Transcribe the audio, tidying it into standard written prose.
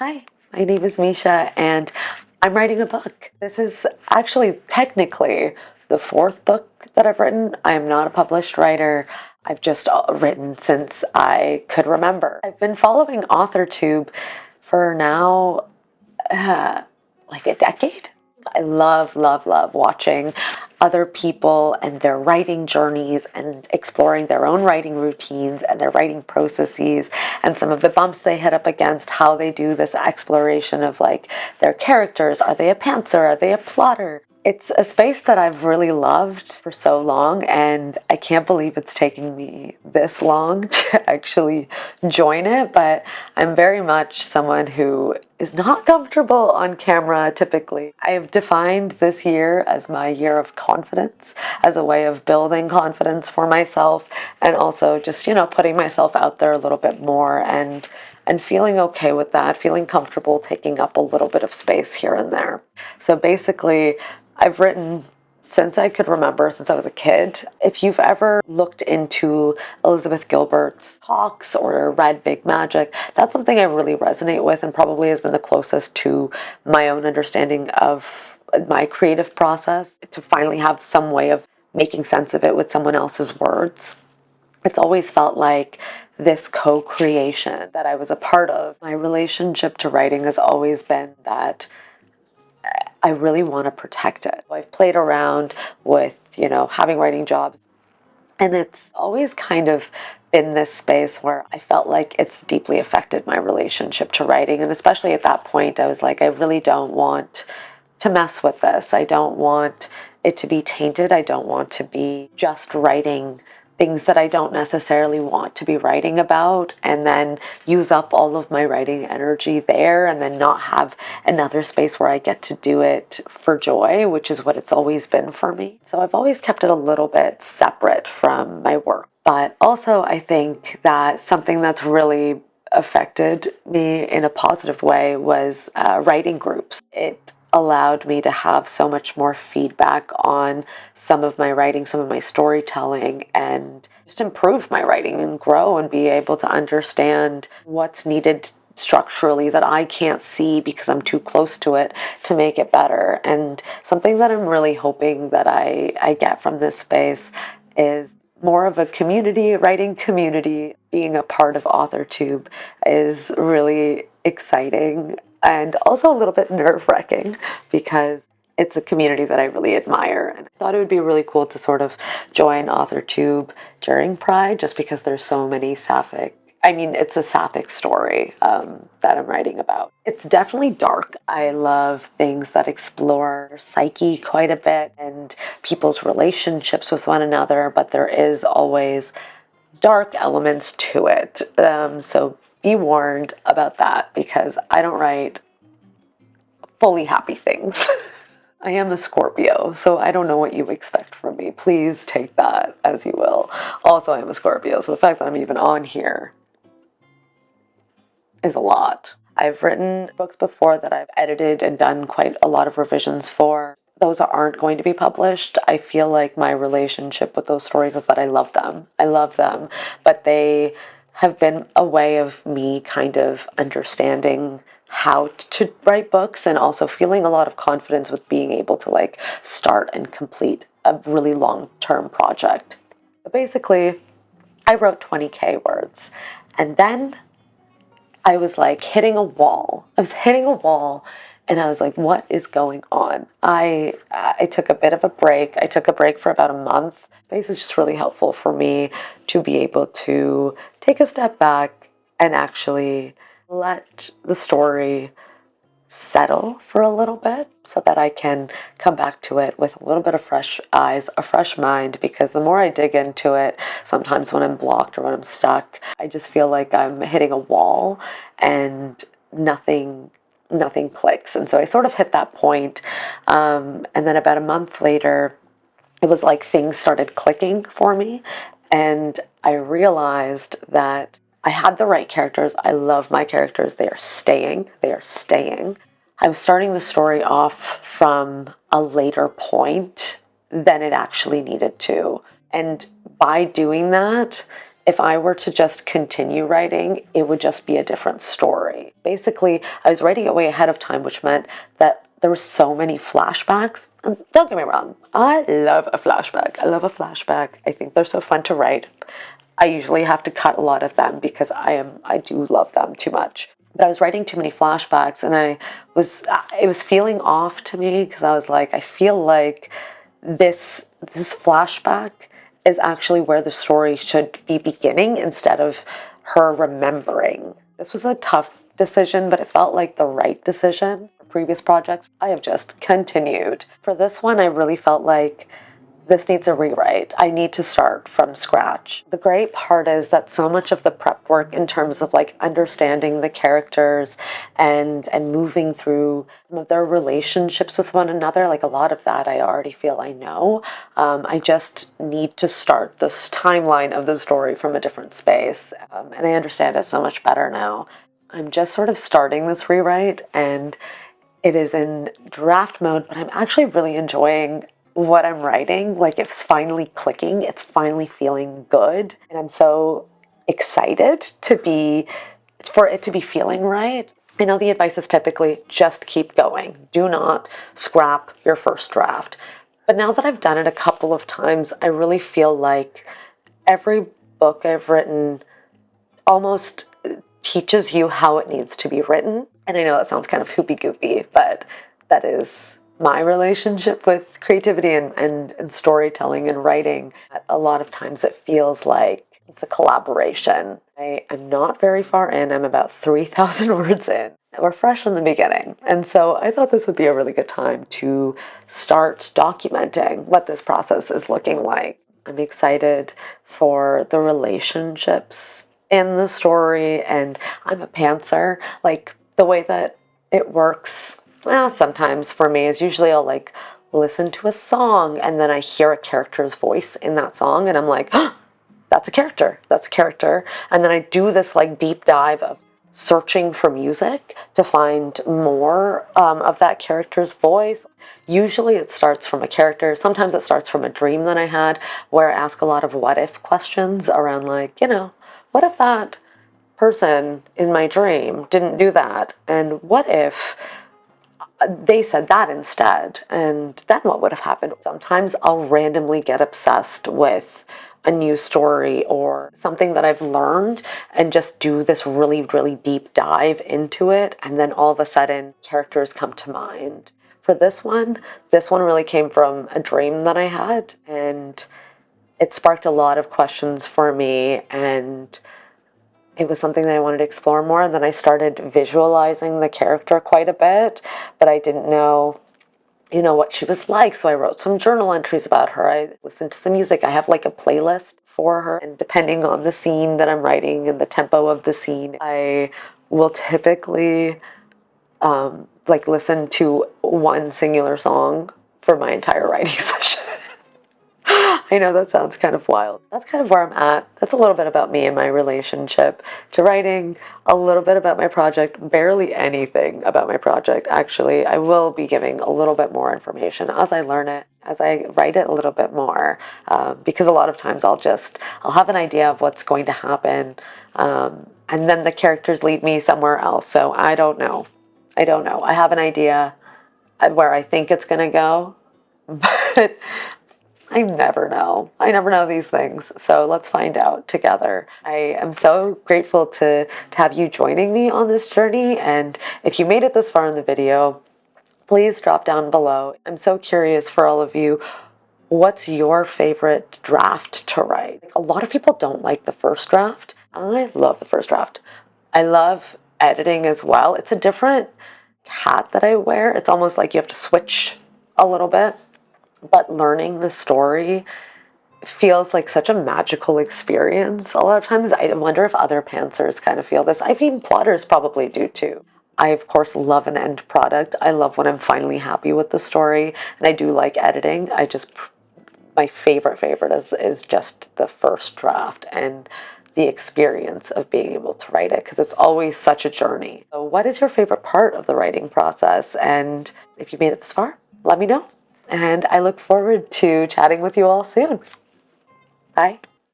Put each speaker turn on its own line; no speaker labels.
Hi, my name is Misha, and I'm writing a book. This is actually technically the fourth book that I've written. I am not a published writer. I've just written since I could remember. I've been following authortube for now like a decade. I love, love, love watching other people and their writing journeys and exploring their own writing routines and their writing processes and some of the bumps they hit up against, how they do this exploration of like their characters. Are they a pantser? Are they a plotter? It's a space that I've really loved for so long, and I can't believe it's taking me this long to actually join it, but I'm very much someone who is not comfortable on camera typically. I have defined this year as my year of confidence, as a way of building confidence for myself, and also just, putting myself out there a little bit more and feeling okay with that, feeling comfortable taking up a little bit of space here and there. So basically, I've written since I could remember, since I was a kid. If you've ever looked into Elizabeth Gilbert's talks or read Big Magic, that's something I really resonate with and probably has been the closest to my own understanding of my creative process, to finally have some way of making sense of it with someone else's words. It's always felt like this co-creation that I was a part of. My relationship to writing has always been that I really want to protect it. I've played around with, having writing jobs, and it's always kind of been this space where I felt like it's deeply affected my relationship to writing. And especially at that point, I was like, I really don't want to mess with this. I don't want it to be tainted. I don't want to be just writing things that I don't necessarily want to be writing about and then use up all of my writing energy there and then not have another space where I get to do it for joy, which is what it's always been for me. So I've always kept it a little bit separate from my work. But also I think that something that's really affected me in a positive way was writing groups. It allowed me to have so much more feedback on some of my writing, some of my storytelling, and just improve my writing and grow and be able to understand what's needed structurally that I can't see because I'm too close to it to make it better. And something that I'm really hoping that I get from this space is more of a community, writing community. Being a part of authortube is really exciting and also a little bit nerve-wracking because it's a community that I really admire. And I thought it would be really cool to sort of join authortube during Pride just because there's so many sapphic. It's a sapphic story that I'm writing about. It's definitely dark. I love things that explore psyche quite a bit and people's relationships with one another, but there is always dark elements to it. So be warned about that because I don't write fully happy things. I am a Scorpio, so I don't know what you expect from me. Please take that as you will. Also, I am a Scorpio, so the fact that I'm even on here is a lot. I've written books before that I've edited and done quite a lot of revisions for. Those aren't going to be published. I feel like my relationship with those stories is that I love them. I love them, but they have been a way of me kind of understanding how to write books and also feeling a lot of confidence with being able to like start and complete a really long-term project. But basically, I wrote 20K words, and then I was like hitting a wall. I was hitting a wall and I was like, what is going on? I took a bit of a break. I took a break for about a month. Space is just really helpful for me to be able to take a step back and actually let the story settle for a little bit so that I can come back to it with a little bit of fresh eyes, a fresh mind, because the more I dig into it, sometimes when I'm blocked or when I'm stuck, I just feel like I'm hitting a wall and nothing clicks. And so I sort of hit that point. And then about a month later, it was like things started clicking for me. And I realized that I had the right characters. I love my characters. They are staying. They are staying. I was starting the story off from a later point than it actually needed to. And by doing that, if I were to just continue writing, it would just be a different story. Basically, I was writing it way ahead of time, which meant that there were so many flashbacks. And don't get me wrong, I love a flashback. I love a flashback. I think they're so fun to write. I usually have to cut a lot of them because I do love them too much. But I was writing too many flashbacks, and it was feeling off to me because I was like, I feel like this flashback is actually where the story should be beginning instead of her remembering. This was a tough decision, but it felt like the right decision. For previous projects, I have just continued. For this one, I really felt like this needs a rewrite. I need to start from scratch. The great part is that so much of the prep work in terms of like understanding the characters and moving through some of their relationships with one another, like a lot of that I already feel I know. I just need to start this timeline of the story from a different space. And I understand it so much better now. I'm just sort of starting this rewrite, and it is in draft mode, but I'm actually really enjoying what I'm writing. Like, it's finally clicking, it's finally feeling good, and I'm so excited for it to be feeling right. I know the advice is typically just keep going. Do not scrap your first draft. But now that I've done it a couple of times, I really feel like every book I've written almost teaches you how it needs to be written. And I know that sounds kind of hoopy-goopy, but that is my relationship with creativity and storytelling and writing. A lot of times it feels like it's a collaboration. I am not very far in. I'm about 3,000 words in. We're fresh from the beginning. And so I thought this would be a really good time to start documenting what this process is looking like. I'm excited for the relationships in the story, and I'm a pantser. Like, the way that it works, well, sometimes for me is usually I'll like listen to a song and then I hear a character's voice in that song and I'm like, oh, that's a character, that's a character. And then I do this like deep dive of searching for music to find more of that character's voice. Usually it starts from a character. Sometimes it starts from a dream that I had where I ask a lot of what if questions around, like, what if that person in my dream didn't do that? And what if they said that instead? And then what would have happened? Sometimes I'll randomly get obsessed with a new story or something that I've learned and just do this really, really deep dive into it. And then all of a sudden, characters come to mind. For this one really came from a dream that I had, and it sparked a lot of questions for me, and it was something that I wanted to explore more. And then I started visualizing the character quite a bit, but I didn't know, what she was like. So I wrote some journal entries about her. I listened to some music. I have like a playlist for her. And depending on the scene that I'm writing and the tempo of the scene, I will typically like listen to one singular song for my entire writing session. I know that sounds kind of wild. That's kind of where I'm at. That's a little bit about me and my relationship to writing, a little bit about my project, barely anything about my project. Actually, I will be giving a little bit more information as I learn it, as I write it a little bit more, because a lot of times I'll have an idea of what's going to happen, and then the characters lead me somewhere else. So I don't know. I have an idea where I think it's going to go, but I never know. I never know these things. So let's find out together. I am so grateful to have you joining me on this journey. And if you made it this far in the video, please drop down below. I'm so curious for all of you. What's your favorite draft to write? A lot of people don't like the first draft. I love the first draft. I love editing as well. It's a different hat that I wear. It's almost like you have to switch a little bit. But learning the story feels like such a magical experience. A lot of times I wonder if other pantsers kind of feel this. I mean, plotters probably do too. I, of course, love an end product. I love when I'm finally happy with the story. And I do like editing. My favorite is just the first draft and the experience of being able to write it, because it's always such a journey. So what is your favorite part of the writing process? And if you made it this far, let me know. And I look forward to chatting with you all soon. Bye.